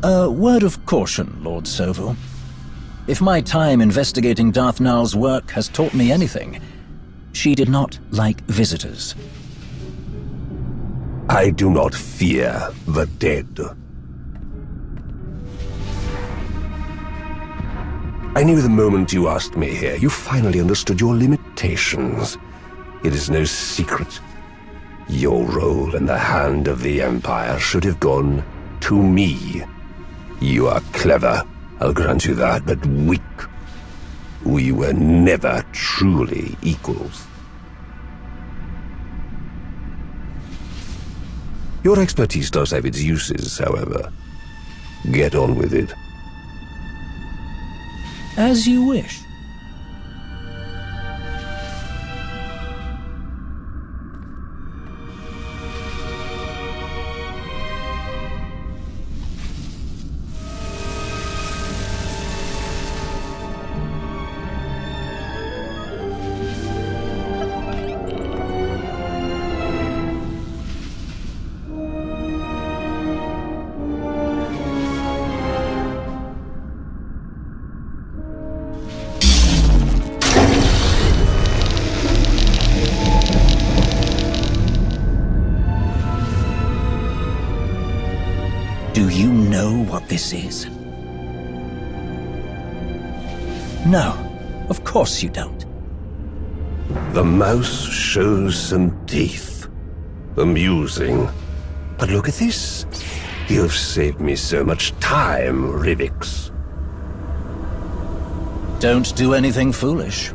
A word of caution, Lord Sovu. If my time investigating Darth Nal's work has taught me anything, she did not like visitors. I do not fear the dead. I knew the moment you asked me here, you finally understood your limitations. It is no secret. Your role in the hand of the Empire should have gone to me. You are clever, I'll grant you that, but weak. We were never truly equals. Your expertise does have its uses, however. Get on with it. As you wish. Do you know what this is? No, of course you don't. The mouse shows some teeth. Amusing. But look at this. You've saved me so much time, Rivix. Don't do anything foolish.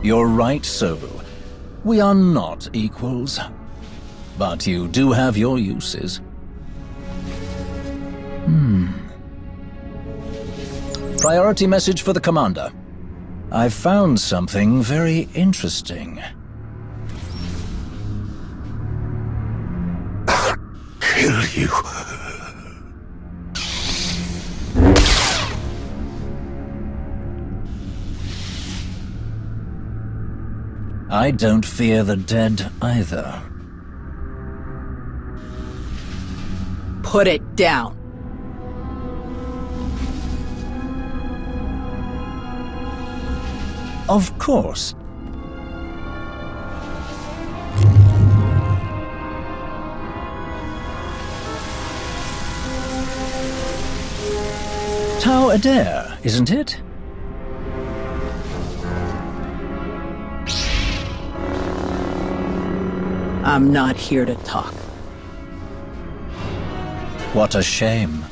You're right, Sovu. We are not equals. But you do have your uses. Priority message for the Commander. I've found something very interesting. I'll kill you. I don't fear the dead either. Put it down. Of course. Tau Adair, isn't it? I'm not here to talk. What a shame.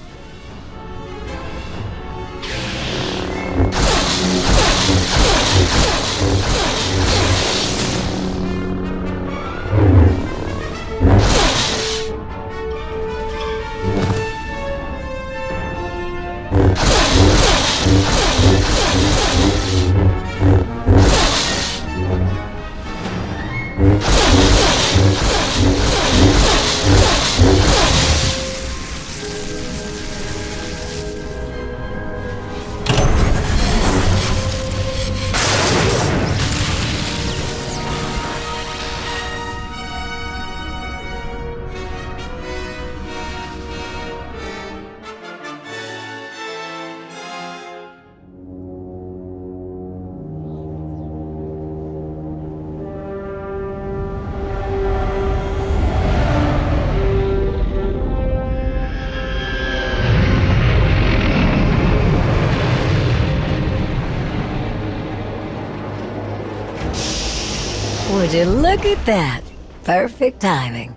Would you look at that? Perfect timing.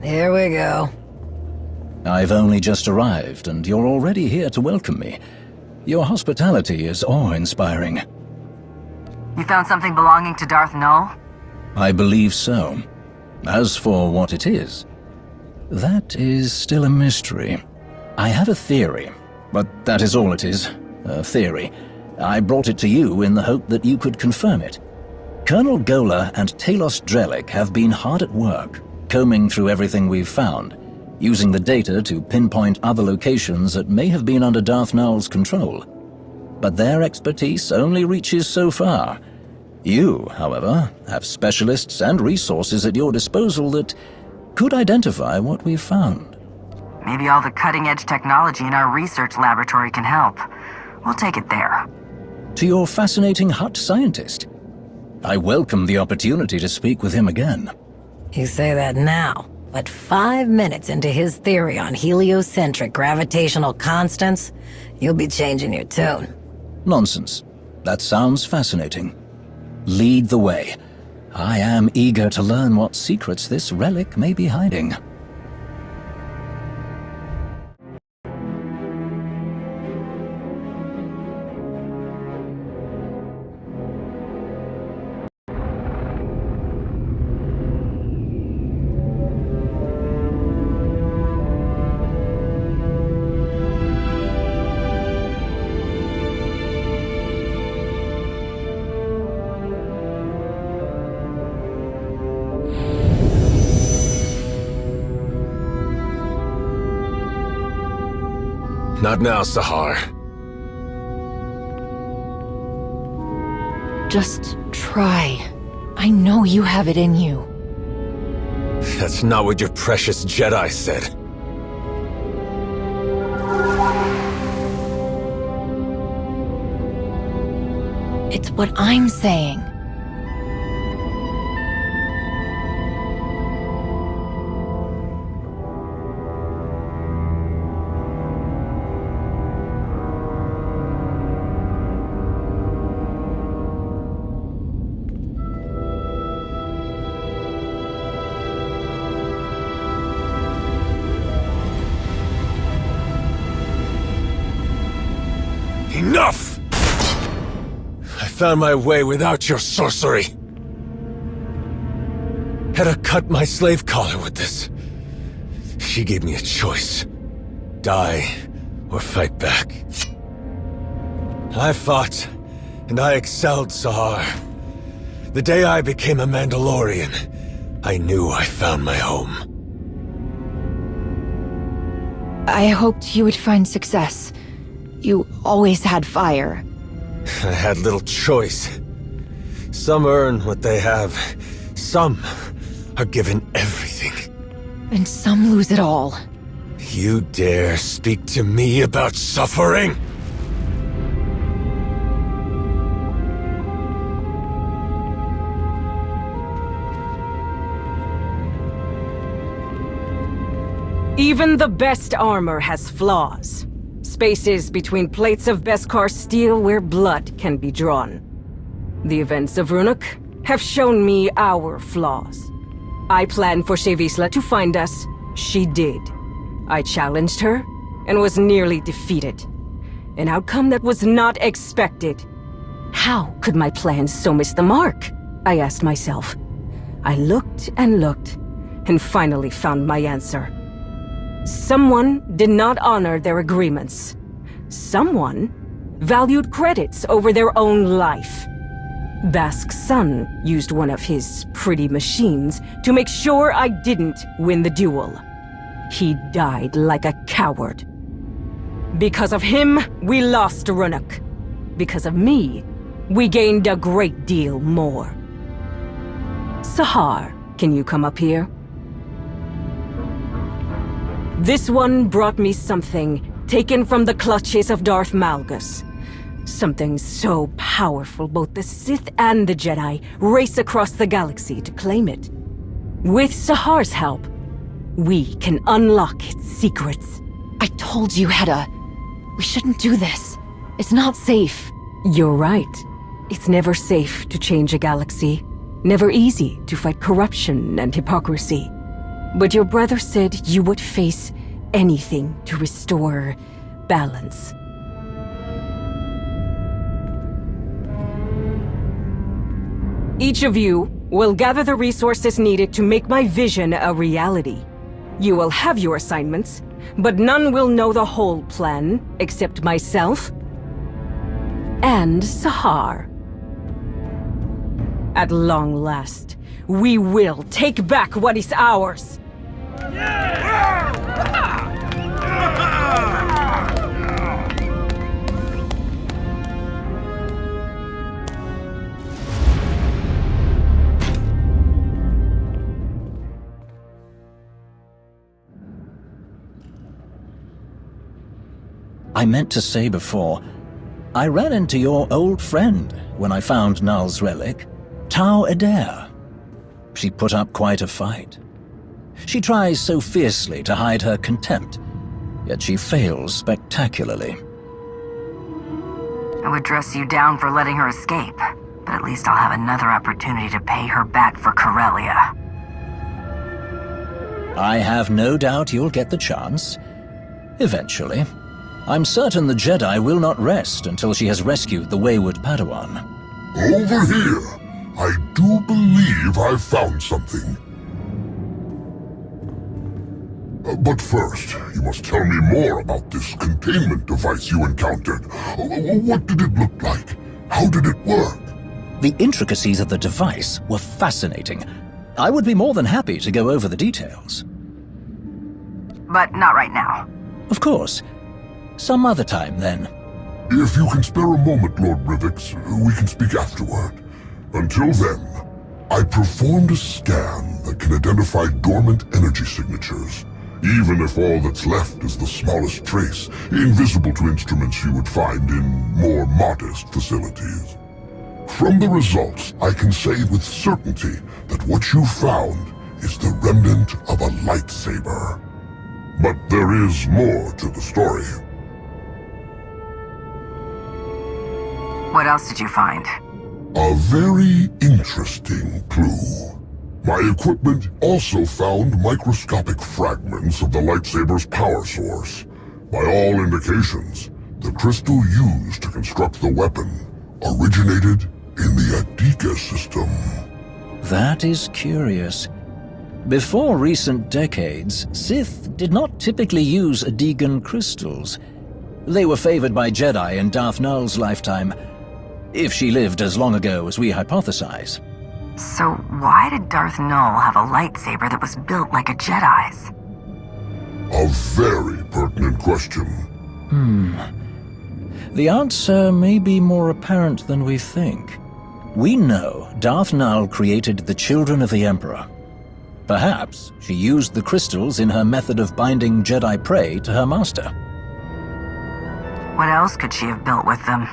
Here we go. I've only just arrived, and you're already here to welcome me. Your hospitality is awe-inspiring. You found something belonging to Darth Null? I believe so. As for what it is, that is still a mystery. I have a theory, but that is all it is. A theory. I brought it to you in the hope that you could confirm it. Colonel Gola and Talos Drellick have been hard at work, combing through everything we've found, using the data to pinpoint other locations that may have been under Darth Null's control. But their expertise only reaches so far. You, however, have specialists and resources at your disposal that could identify what we've found. Maybe all the cutting-edge technology in our research laboratory can help. We'll take it there. To your fascinating Hutt scientist. I welcome the opportunity to speak with him again. You say that now, but 5 minutes into his theory on heliocentric gravitational constants, you'll be changing your tune. Nonsense. That sounds fascinating. Lead the way. I am eager to learn what secrets this relic may be hiding. Not now, Sahar. Just try. I know you have it in you. That's not what your precious Jedi said. It's what I'm saying. Enough! I found my way without your sorcery. Hedda cut my slave collar with this. She gave me a choice. Die or fight back. I fought, and I excelled, Sahar. The day I became a Mandalorian, I knew I found my home. I hoped you would find success. You always had fire. I had little choice. Some earn what they have. Some are given everything. And some lose it all. You dare speak to me about suffering? Even the best armor has flaws. Spaces between plates of Beskar steel where blood can be drawn. The events of Runuk have shown me our flaws. I planned for Shevisla to find us. She did. I challenged her and was nearly defeated. An outcome that was not expected. How could my plans so miss the mark? I asked myself. I looked and finally found my answer. Someone did not honor their agreements. Someone valued credits over their own life. Bask's son used one of his pretty machines to make sure I didn't win the duel. He died like a coward. Because of him, we lost Runuk. Because of me, we gained a great deal more. Sahar, can you come up here? This one brought me something taken from the clutches of Darth Malgus. Something so powerful both the Sith and the Jedi race across the galaxy to claim it. With Sahar's help, we can unlock its secrets. I told you, Hedda. We shouldn't do this. It's not safe. You're right. It's never safe to change a galaxy. Never easy to fight corruption and hypocrisy. But your brother said you would face anything to restore balance. Each of you will gather the resources needed to make my vision a reality. You will have your assignments, but none will know the whole plan except myself and Sahar. At long last, we will take back what is ours. I meant to say before, I ran into your old friend when I found Null's relic, Tau Adair. She put up quite a fight. She tries so fiercely to hide her contempt, yet she fails spectacularly. I would dress you down for letting her escape, but at least I'll have another opportunity to pay her back for Corellia. I have no doubt you'll get the chance. Eventually. I'm certain the Jedi will not rest until she has rescued the wayward Padawan. Over here! I do believe I've found something. But first, you must tell me more about this containment device you encountered. What did it look like? How did it work? The intricacies of the device were fascinating. I would be more than happy to go over the details. But not right now. Of course. Some other time, then. If you can spare a moment, Lord Rivix, we can speak afterward. Until then, I performed a scan that can identify dormant energy signatures, even if all that's left is the smallest trace, invisible to instruments you would find in more modest facilities. From the results, I can say with certainty that what you found is the remnant of a lightsaber. But there is more to the story. What else did you find? A very interesting clue. My equipment also found microscopic fragments of the lightsaber's power source. By all indications, the crystal used to construct the weapon originated in the Adika system. That is curious. Before recent decades, Sith did not typically use Adigan crystals. They were favored by Jedi in Darth Nul's lifetime, if she lived as long ago as we hypothesize. So why did Darth Null have a lightsaber that was built like a Jedi's? A very pertinent question. The answer may be more apparent than we think. We know Darth Null created the Children of the Emperor. Perhaps she used the crystals in her method of binding Jedi prey to her master. What else could she have built with them?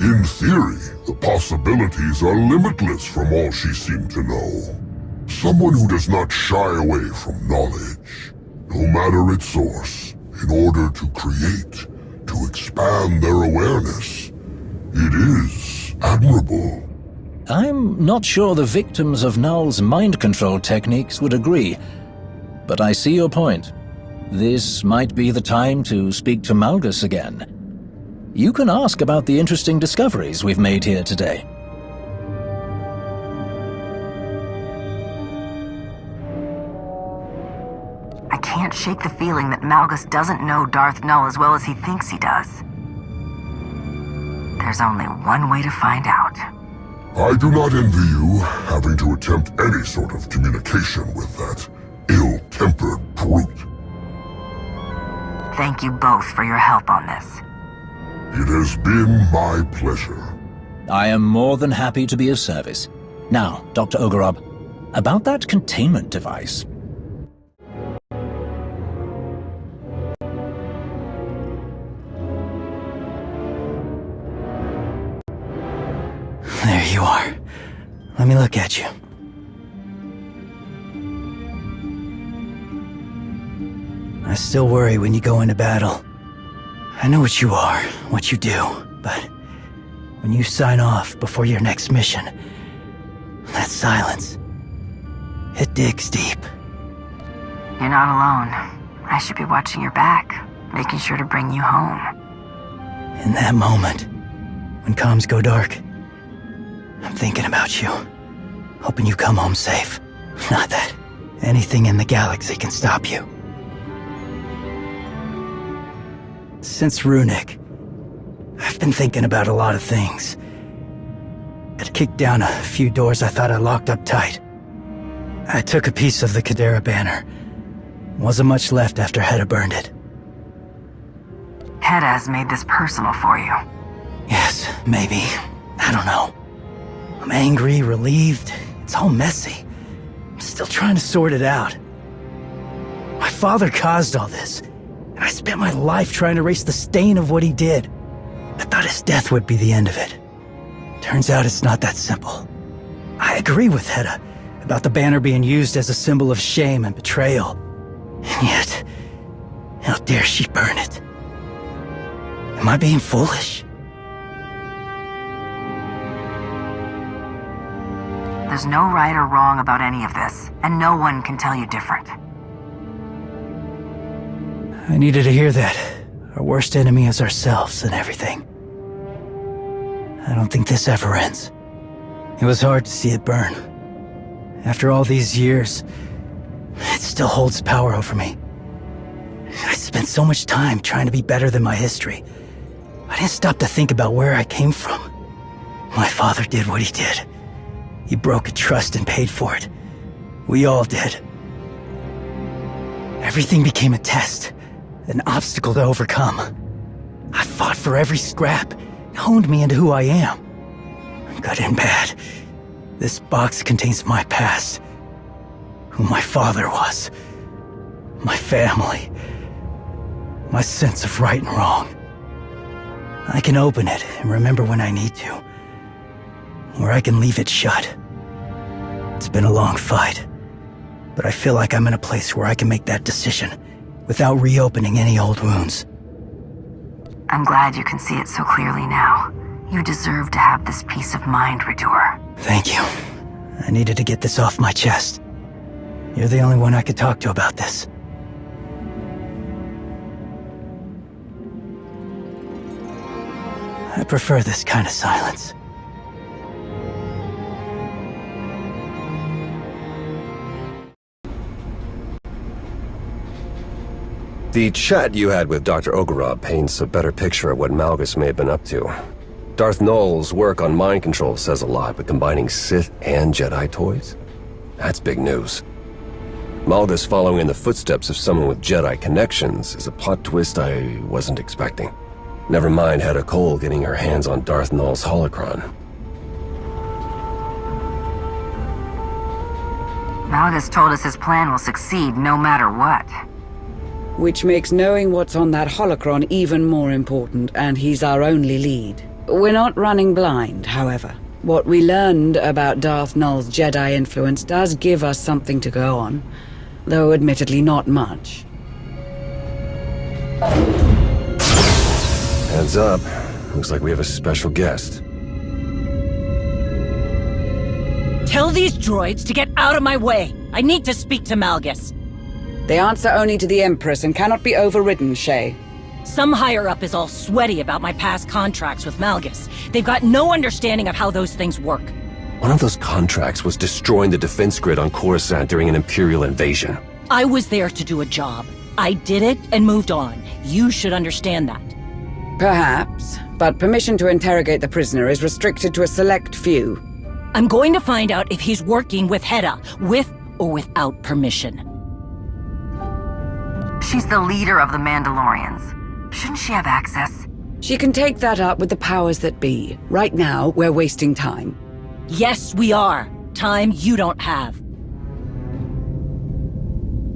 In theory, the possibilities are limitless from all she seemed to know. Someone who does not shy away from knowledge, no matter its source, in order to create, to expand their awareness. It is admirable. I'm not sure the victims of Null's mind control techniques would agree, but I see your point. This might be the time to speak to Malgus again. You can ask about the interesting discoveries we've made here today. I can't shake the feeling that Malgus doesn't know Darth Null as well as he thinks he does. There's only one way to find out. I do not envy you having to attempt any sort of communication with that ill-tempered brute. Thank you both for your help on this. It has been my pleasure. I am more than happy to be of service. Now, Dr. Ogorob, about that containment device. There you are. Let me look at you. I still worry when you go into battle. I know what you are, what you do, but when you sign off before your next mission, that silence, it digs deep. You're not alone. I should be watching your back, making sure to bring you home. In that moment, when comms go dark, I'm thinking about you. Hoping you come home safe. Not that anything in the galaxy can stop you. Since Runic, I've been thinking about a lot of things. I'd kicked down a few doors I thought I locked up tight. I took a piece of the Cadera banner. Wasn't much left after Hedda burned it. Hedda has made this personal for you. Yes, maybe. I don't know. I'm angry, relieved. It's all messy. I'm still trying to sort it out. My father caused all this, and I spent my life trying to erase the stain of what he did. I thought his death would be the end of it. Turns out it's not that simple. I agree with Hedda about the banner being used as a symbol of shame and betrayal. And yet, how dare she burn it? Am I being foolish? There's no right or wrong about any of this, and no one can tell you different. I needed to hear that. Our worst enemy is ourselves and everything. I don't think this ever ends. It was hard to see it burn. After all these years, it still holds power over me. I spent so much time trying to be better than my history. I didn't stop to think about where I came from. My father did what he did. He broke a trust and paid for it. We all did. Everything became a test, an obstacle to overcome. I fought for every scrap, honed me into who I am. Good and bad. This box contains my past, who my father was, my family, my sense of right and wrong. I can open it and remember when I need to, or I can leave it shut. It's been a long fight, but I feel like I'm in a place where I can make that decision without reopening any old wounds. I'm glad you can see it so clearly now. You deserve to have this peace of mind, Ruthless. Thank you. I needed to get this off my chest. You're the only one I could talk to about this. I prefer this kind of silence. The chat you had with Dr. Ogorov paints a better picture of what Malgus may have been up to. Darth Null's work on mind control says a lot, but combining Sith and Jedi toys? That's big news. Malgus following in the footsteps of someone with Jedi connections is a plot twist I wasn't expecting. Never mind Hedda Cole getting her hands on Darth Null's holocron. Malgus told us his plan will succeed no matter what. Which makes knowing what's on that holocron even more important, and he's our only lead. We're not running blind, however. What we learned about Darth Null's Jedi influence does give us something to go on, though admittedly not much. Heads up. Looks like we have a special guest. Tell these droids to get out of my way. I need to speak to Malgus. They answer only to the Empress and cannot be overridden, Shay. Some higher-up is all sweaty about my past contracts with Malgus. They've got no understanding of how those things work. One of those contracts was destroying the defense grid on Coruscant during an Imperial invasion. I was there to do a job. I did it and moved on. You should understand that. Perhaps, but permission to interrogate the prisoner is restricted to a select few. I'm going to find out if he's working with Hedda, with or without permission. She's the leader of the Mandalorians. Shouldn't she have access? She can take that up with the powers that be. Right now, we're wasting time. Yes, we are. Time you don't have.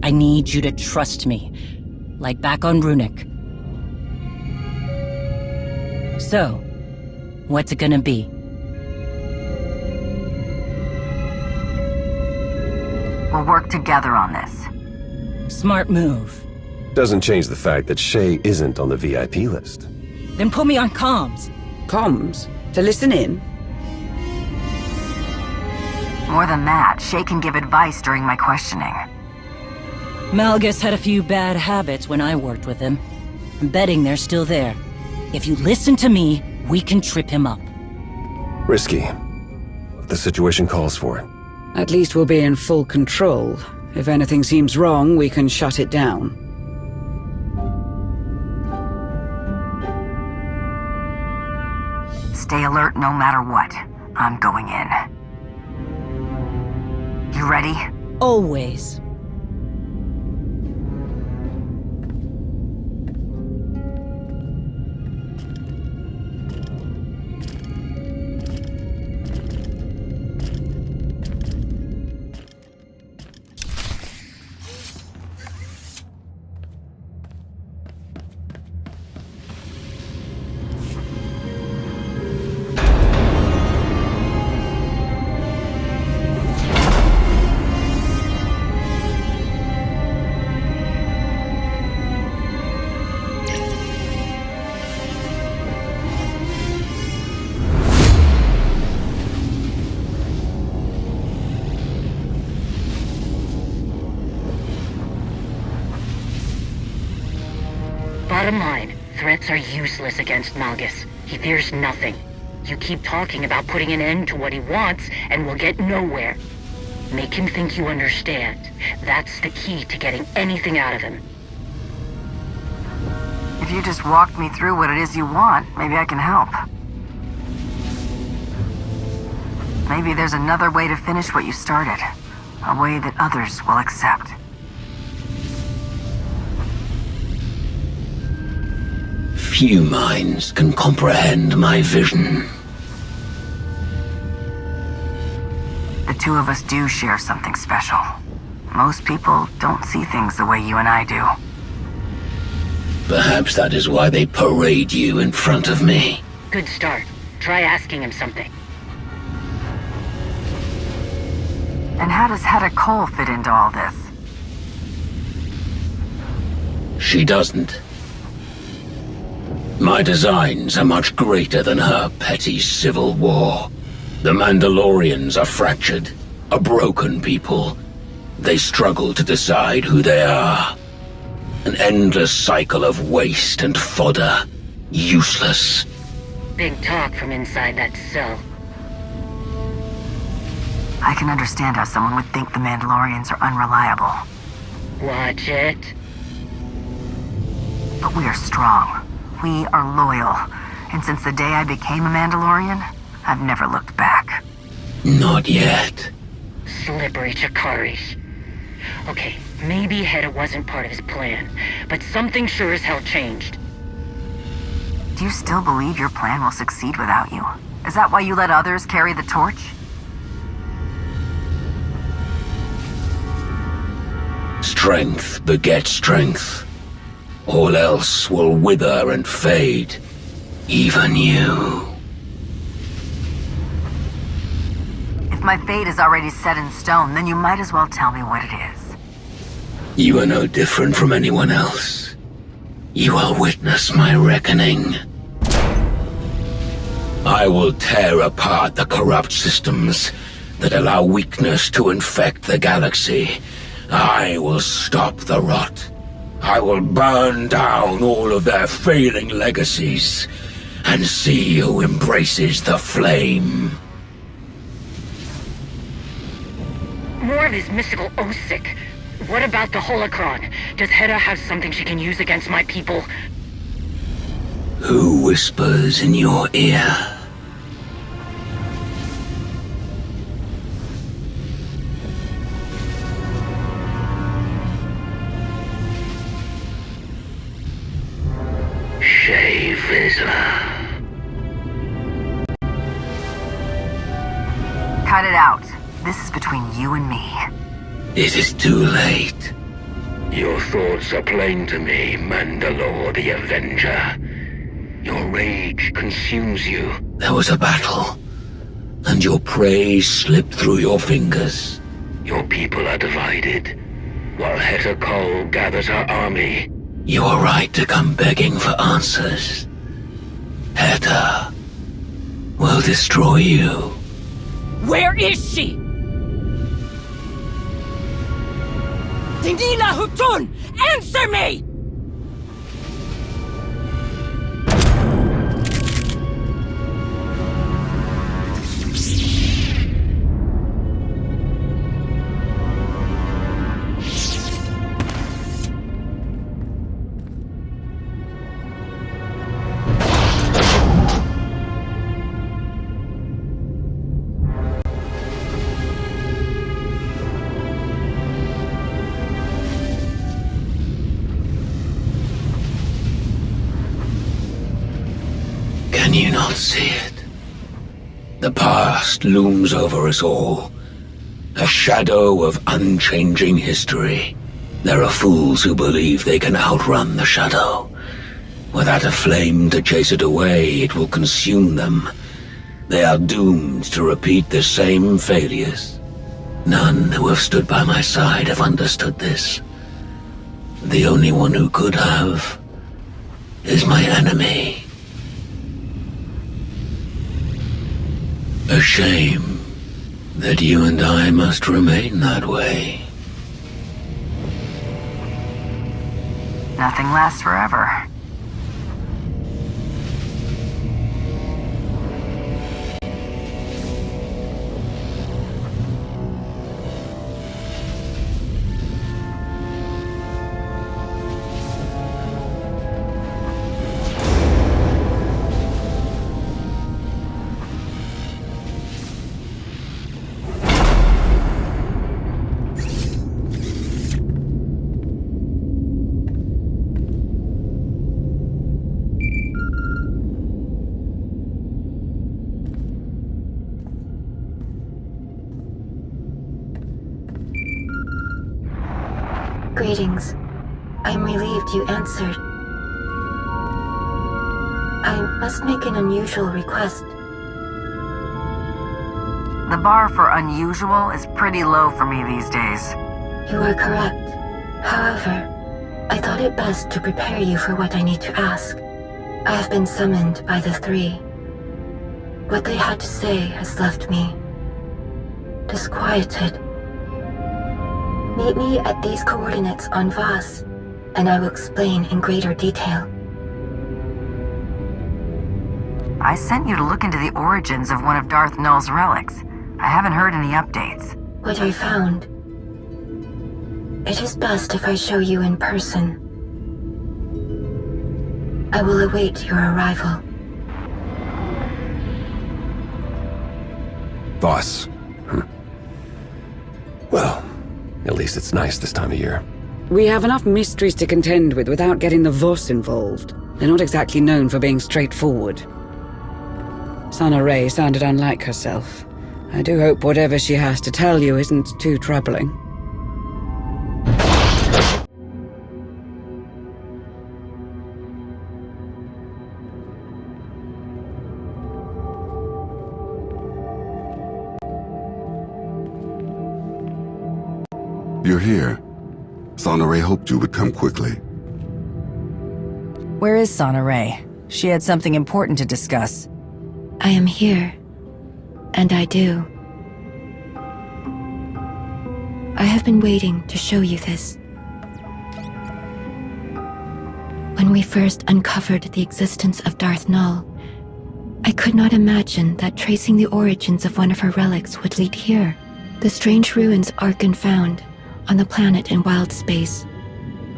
I need you to trust me, like back on Runic. So, what's it gonna be? We'll work together on this. Smart move. Doesn't change the fact that Shay isn't on the VIP list. Then put me on comms. Comms? To listen in? More than that, Shay can give advice during my questioning. Malgus had a few bad habits when I worked with him. I'm betting they're still there. If you listen to me, we can trip him up. Risky. if the situation calls for it. At least we'll be in full control. If anything seems wrong, we can shut it down. Stay alert no matter what. I'm going in. You ready? Always. Bottom line, threats are useless against Malgus. He fears nothing. You keep talking about putting an end to what he wants, and we'll get nowhere. Make him think you understand. That's the key to getting anything out of him. If you just walked me through what it is you want, maybe I can help. Maybe there's another way to finish what you started. A way that others will accept. Few minds can comprehend my vision. The two of us do share something special. Most people don't see things the way you and I do. Perhaps that is why they parade you in front of me. Good start. Try asking him something. And how does Hedda Cole fit into all this? She doesn't. My designs are much greater than her petty civil war. The Mandalorians are fractured, a broken people. They struggle to decide who they are. An endless cycle of waste and fodder. Useless. Big talk from inside that cell. I can understand how someone would think the Mandalorians are unreliable. Watch it. But we are strong. We are loyal. And since the day I became a Mandalorian, I've never looked back. Not yet. Slippery Chakarish. Okay, maybe Hedda wasn't part of his plan, but something sure as hell changed. Do you still believe your plan will succeed without you? Is that why you let others carry the torch? Strength begets strength. All else will wither and fade. Even you. If my fate is already set in stone, then you might as well tell me what it is. You are no different from anyone else. You will witness my reckoning. I will tear apart the corrupt systems that allow weakness to infect the galaxy. I will stop the rot. I will burn down all of their failing legacies and see who embraces the flame. More of his mystical Osic. What about the holocron? Does Hedda have something she can use against my people? Who whispers in your ear? Cut it out. This is between you and me. It is too late. Your thoughts are plain to me, Mandalore the Avenger. Your rage consumes you. There was a battle, and your prey slipped through your fingers. Your people are divided, while Hedda Cole gathers her army. You are right to come begging for answers. Hedda will destroy you. Where is she? Dinila Hutun! Answer me! Can you not see it? The past looms over us all. A shadow of unchanging history. There are fools who believe they can outrun the shadow. Without a flame to chase it away, it will consume them. They are doomed to repeat the same failures. None who have stood by my side have understood this. The only one who could have is my enemy. A shame that you and I must remain that way. Nothing lasts forever. Greetings. I'm relieved you answered. I must make an unusual request. The bar for unusual is pretty low for me these days. You are correct. However, I thought it best to prepare you for what I need to ask. I have been summoned by the three. What they had to say has left me disquieted. Meet me at these coordinates on Voss, and I will explain in greater detail. I sent you to look into the origins of one of Darth Null's relics. I haven't heard any updates. What I found. It is best if I show you in person. I will await your arrival. Voss. Well, at least it's nice this time of year. We have enough mysteries to contend with without getting the Voss involved. They're not exactly known for being straightforward. Sana Ray sounded unlike herself. I do hope whatever she has to tell you isn't too troubling. You're here. Sana Ray hoped you would come quickly. Where is Sana Ray? She had something important to discuss. I am here, and I do. I have been waiting to show you this. When we first uncovered the existence of Darth Null, I could not imagine that tracing the origins of one of her relics would lead here. The strange ruins Arkan found on the planet in wild space.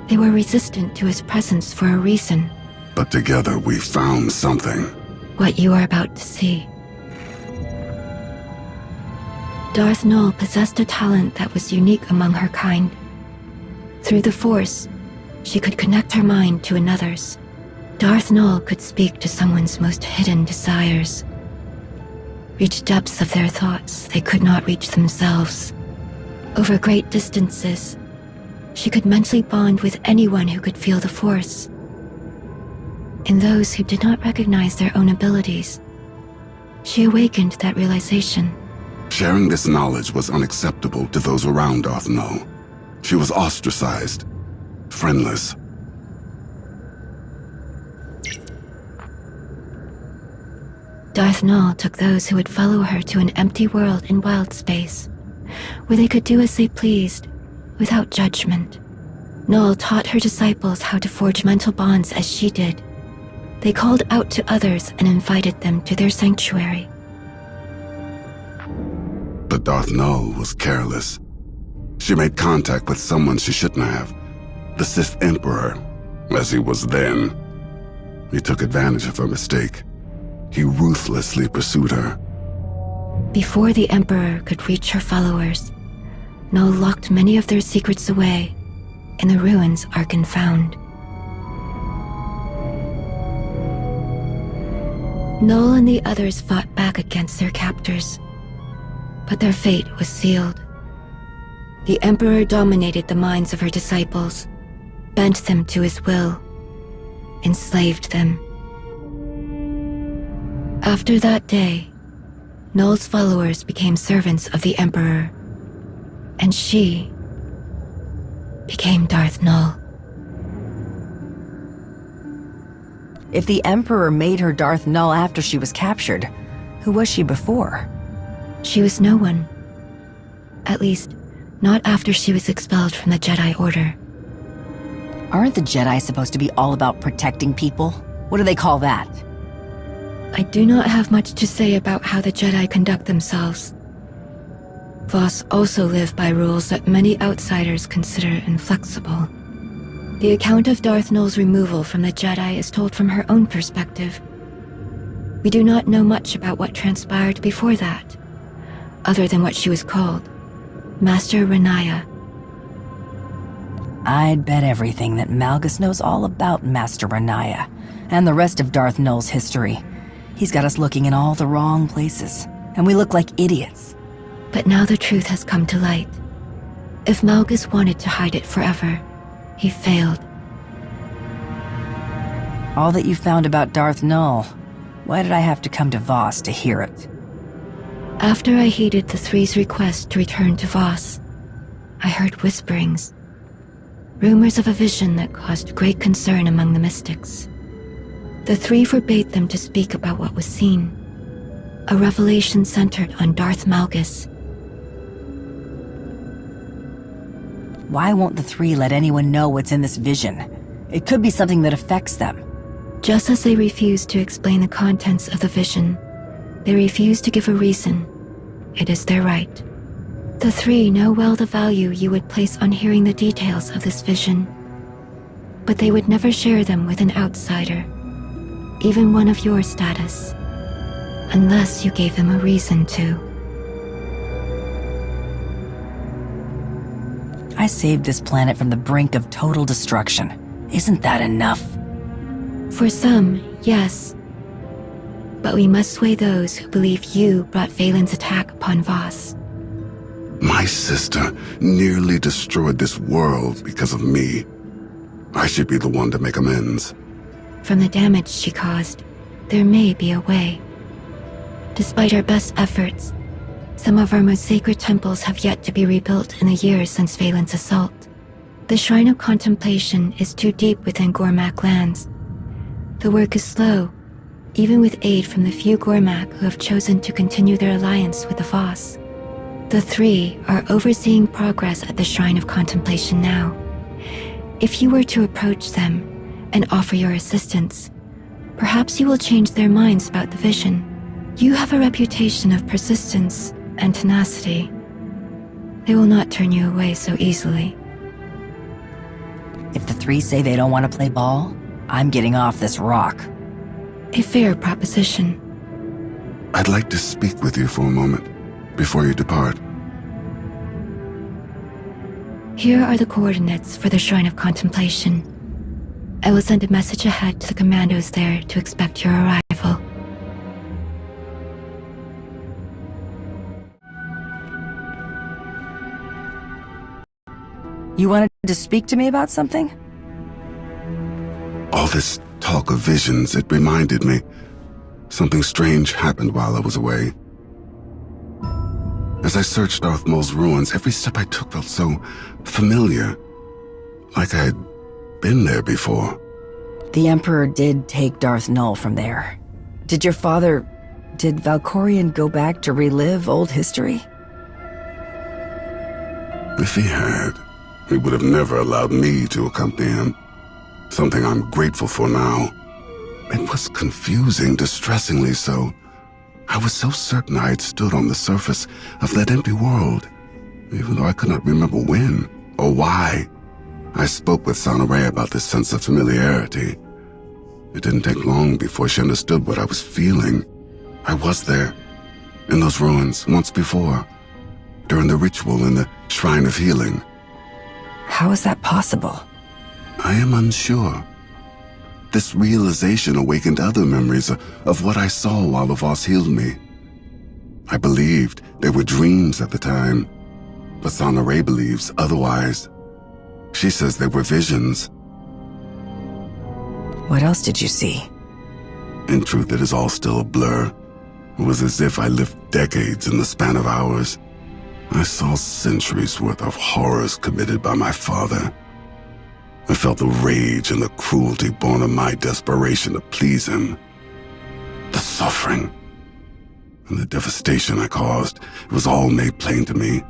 They were resistant to his presence for a reason. But together we found something. What you are about to see. Darth Null possessed a talent that was unique among her kind. Through the Force, she could connect her mind to another's. Darth Null could speak to someone's most hidden desires, reach depths of their thoughts they could not reach themselves. Over great distances, she could mentally bond with anyone who could feel the Force. In those who did not recognize their own abilities, she awakened that realization. Sharing this knowledge was unacceptable to those around Darth Null. She was ostracized, friendless. Darth Null took those who would follow her to an empty world in wild space, where they could do as they pleased, without judgment. Null taught her disciples how to forge mental bonds as she did. They called out to others and invited them to their sanctuary. But Darth Null was careless. She made contact with someone she shouldn't have. The Sith Emperor, as he was then. He took advantage of her mistake. He ruthlessly pursued her. Before the Emperor could reach her followers, Null locked many of their secrets away in the ruins Arkan found. Null and the others fought back against their captors, but their fate was sealed. The Emperor dominated the minds of her disciples, bent them to his will, enslaved them. After that day, Null's followers became servants of the Emperor, and she became Darth Null. If the Emperor made her Darth Null after she was captured, who was she before? She was no one. At least, not after she was expelled from the Jedi Order. Aren't the Jedi supposed to be all about protecting people? What do they call that? I do not have much to say about how the Jedi conduct themselves. Voss also live by rules that many outsiders consider inflexible. The account of Darth Null's removal from the Jedi is told from her own perspective. We do not know much about what transpired before that, other than what she was called, Master Renaya. I'd bet everything that Malgus knows all about Master Renaya, and the rest of Darth Null's history. He's got us looking in all the wrong places, and we look like idiots. But now the truth has come to light. If Malgus wanted to hide it forever, he failed. All that you found about Darth Null, why did I have to come to Voss to hear it? After I heeded the Three's request to return to Voss, I heard whisperings. Rumors of a vision that caused great concern among the mystics. The Three forbade them to speak about what was seen. A revelation centered on Darth Malgus. Why won't the Three let anyone know what's in this vision? It could be something that affects them. Just as they refused to explain the contents of the vision, they refused to give a reason. It is their right. The Three know well the value you would place on hearing the details of this vision, but they would never share them with an outsider, even one of your status, unless you gave them a reason to. I saved this planet from the brink of total destruction. Isn't that enough? For some, yes. But we must sway those who believe you brought Valen's attack upon Voss. My sister nearly destroyed this world because of me. I should be the one to make amends. From the damage she caused, there may be a way. Despite our best efforts, some of our most sacred temples have yet to be rebuilt in the years since Valen's assault. The Shrine of Contemplation is too deep within Gormak lands. The work is slow, even with aid from the few Gormak who have chosen to continue their alliance with the Voss. The Three are overseeing progress at the Shrine of Contemplation now. If you were to approach them and offer your assistance, perhaps you will change their minds about the vision. You have a reputation of persistence and tenacity. They will not turn you away so easily. If the Three say they don't want to play ball, I'm getting off this rock. A fair proposition. I'd like to speak with you for a moment, before you depart. Here are the coordinates for the Shrine of Contemplation. I will send a message ahead to the commandos there to expect your arrival. You wanted to speak to me about something? All this talk of visions, it reminded me. Something strange happened while I was away. As I searched Darth Maul's ruins, every step I took felt so familiar. Like I had been there before. The Emperor did take Darth Null from there. Did Valkorion go back to relive old history? If he had, he would have never allowed me to accompany him. Something I'm grateful for now. It was confusing, distressingly so. I was so certain I had stood on the surface of that empty world, even though I could not remember when or why. I spoke with Sonoray about this sense of familiarity. It didn't take long before she understood what I was feeling. I was there, in those ruins, once before, during the ritual in the Shrine of Healing. How is that possible? I am unsure. This realization awakened other memories of what I saw while the Voss healed me. I believed they were dreams at the time, but Sana Ray believes otherwise. She says they were visions. What else did you see? In truth, it is all still a blur. It was as if I lived decades in the span of hours. I saw centuries worth of horrors committed by my father. I felt the rage and the cruelty born of my desperation to please him. The suffering and the devastation I caused, it was all made plain to me.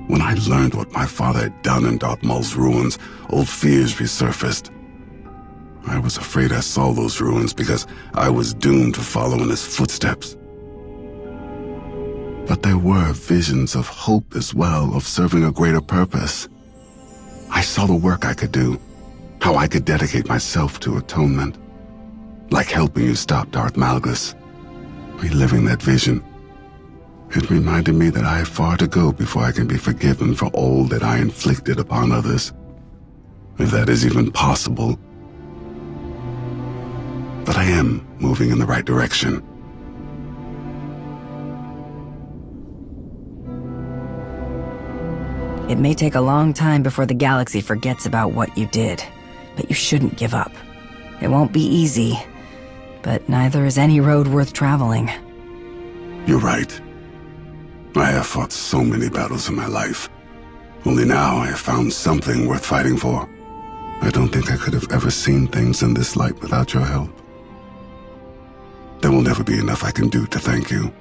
When I learned what my father had done in Darth Maul's ruins, old fears resurfaced. I was afraid I saw those ruins because I was doomed to follow in his footsteps. But there were visions of hope as well, of serving a greater purpose. I saw the work I could do, how I could dedicate myself to atonement. Like helping you stop Darth Malgus. Reliving that vision, it reminded me that I have far to go before I can be forgiven for all that I inflicted upon others. If that is even possible. But I am moving in the right direction. It may take a long time before the galaxy forgets about what you did, but you shouldn't give up. It won't be easy, but neither is any road worth traveling. You're right. I have fought so many battles in my life. Only now I have found something worth fighting for. I don't think I could have ever seen things in this light without your help. There will never be enough I can do to thank you.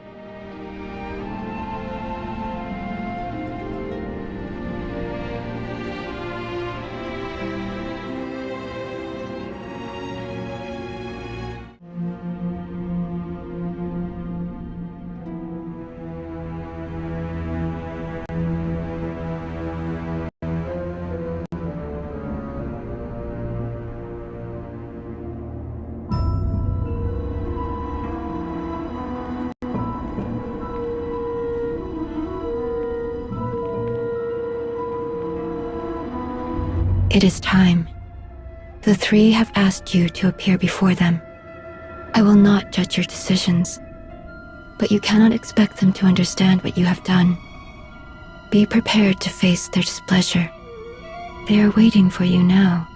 It is time. The three have asked you to appear before them. I will not judge your decisions, but you cannot expect them to understand what you have done. Be prepared to face their displeasure. They are waiting for you now.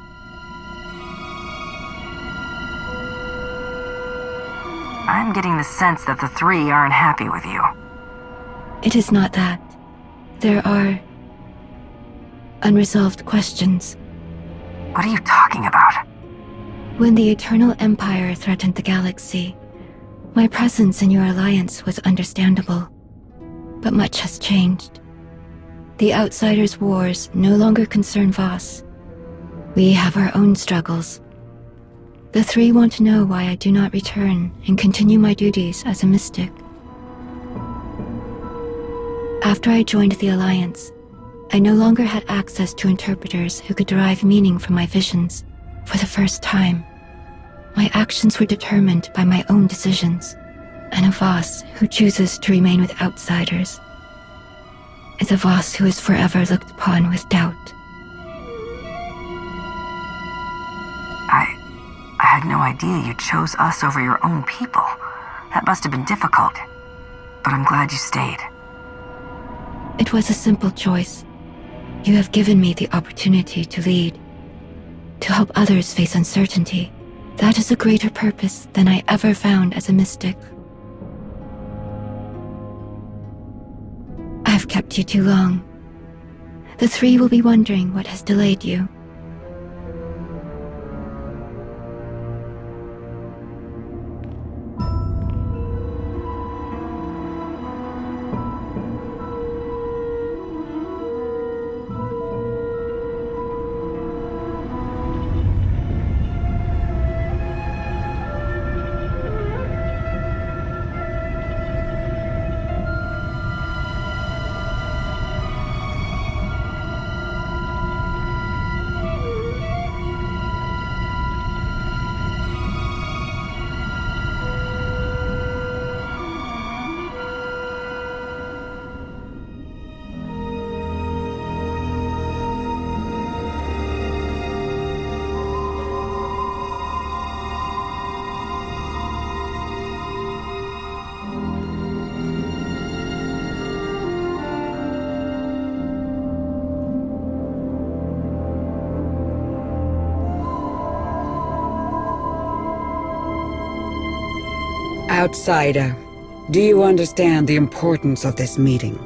I'm getting the sense that the three aren't happy with you. It is not that. There are unresolved questions. What are you talking about? When the Eternal Empire threatened the galaxy, my presence in your alliance was understandable. But much has changed. The Outsiders' wars no longer concern Voss. We have our own struggles. The three want to know why I do not return and continue my duties as a mystic. After I joined the Alliance, I no longer had access to interpreters who could derive meaning from my visions. For the first time, my actions were determined by my own decisions, and a Voss who chooses to remain with outsiders is a Voss who is forever looked upon with doubt. I had no idea you chose us over your own people. That must have been difficult, but I'm glad you stayed. It was a simple choice. You have given me the opportunity to lead, to help others face uncertainty. That is a greater purpose than I ever found as a mystic. I've kept you too long. The three will be wondering what has delayed you. Outsider, do you understand the importance of this meeting?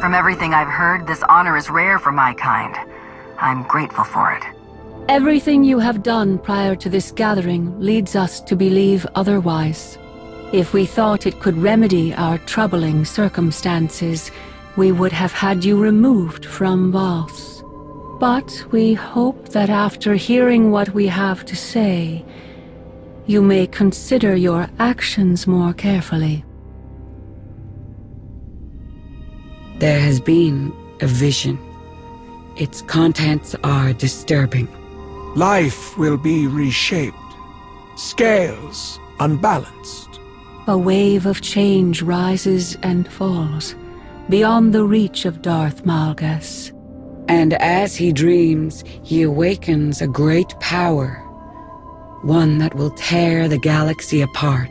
From everything I've heard, this honor is rare for my kind. I'm grateful for it. Everything you have done prior to this gathering leads us to believe otherwise. If we thought it could remedy our troubling circumstances, we would have had you removed from Voss. But we hope that after hearing what we have to say, you may consider your actions more carefully. There has been a vision. Its contents are disturbing. Life will be reshaped. Scales unbalanced. A wave of change rises and falls, beyond the reach of Darth Malgus. And as he dreams, he awakens a great power. One that will tear the galaxy apart.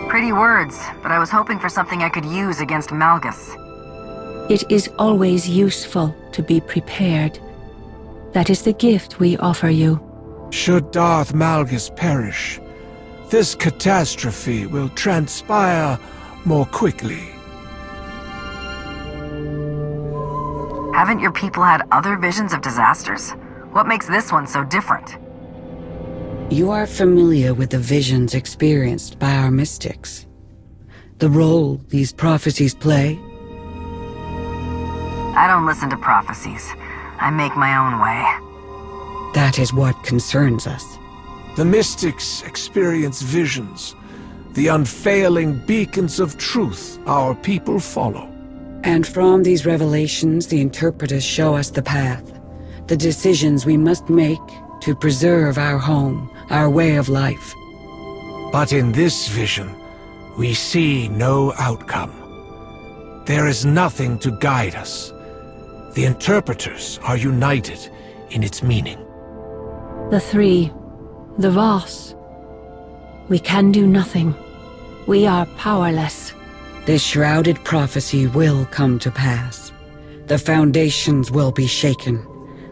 Pretty words, but I was hoping for something I could use against Malgus. It is always useful to be prepared. That is the gift we offer you. Should Darth Malgus perish, this catastrophe will transpire more quickly. Haven't your people had other visions of disasters? What makes this one so different? You are familiar with the visions experienced by our mystics. The role these prophecies play? I don't listen to prophecies. I make my own way. That is what concerns us. The mystics experience visions, the unfailing beacons of truth our people follow. And from these revelations, the interpreters show us the path, the decisions we must make to preserve our home, our way of life. But in this vision, we see no outcome. There is nothing to guide us. The interpreters are united in its meaning. The three, the Voss. We can do nothing. We are powerless. This shrouded prophecy will come to pass. The foundations will be shaken,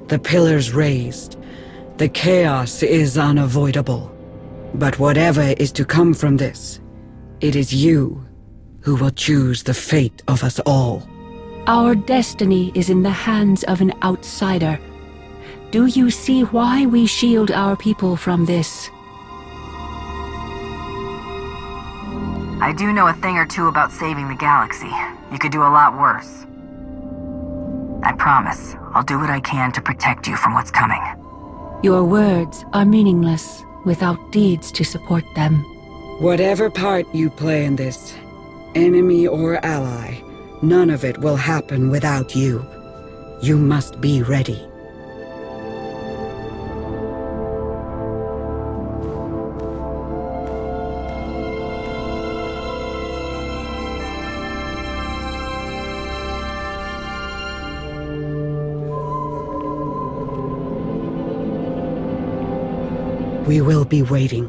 the pillars raised. The chaos is unavoidable. But whatever is to come from this, it is you who will choose the fate of us all. Our destiny is in the hands of an outsider. Do you see why we shield our people from this? I do know a thing or two about saving the galaxy. You could do a lot worse. I promise, I'll do what I can to protect you from what's coming. Your words are meaningless without deeds to support them. Whatever part you play in this, enemy or ally, none of it will happen without you. You must be ready. We will be waiting.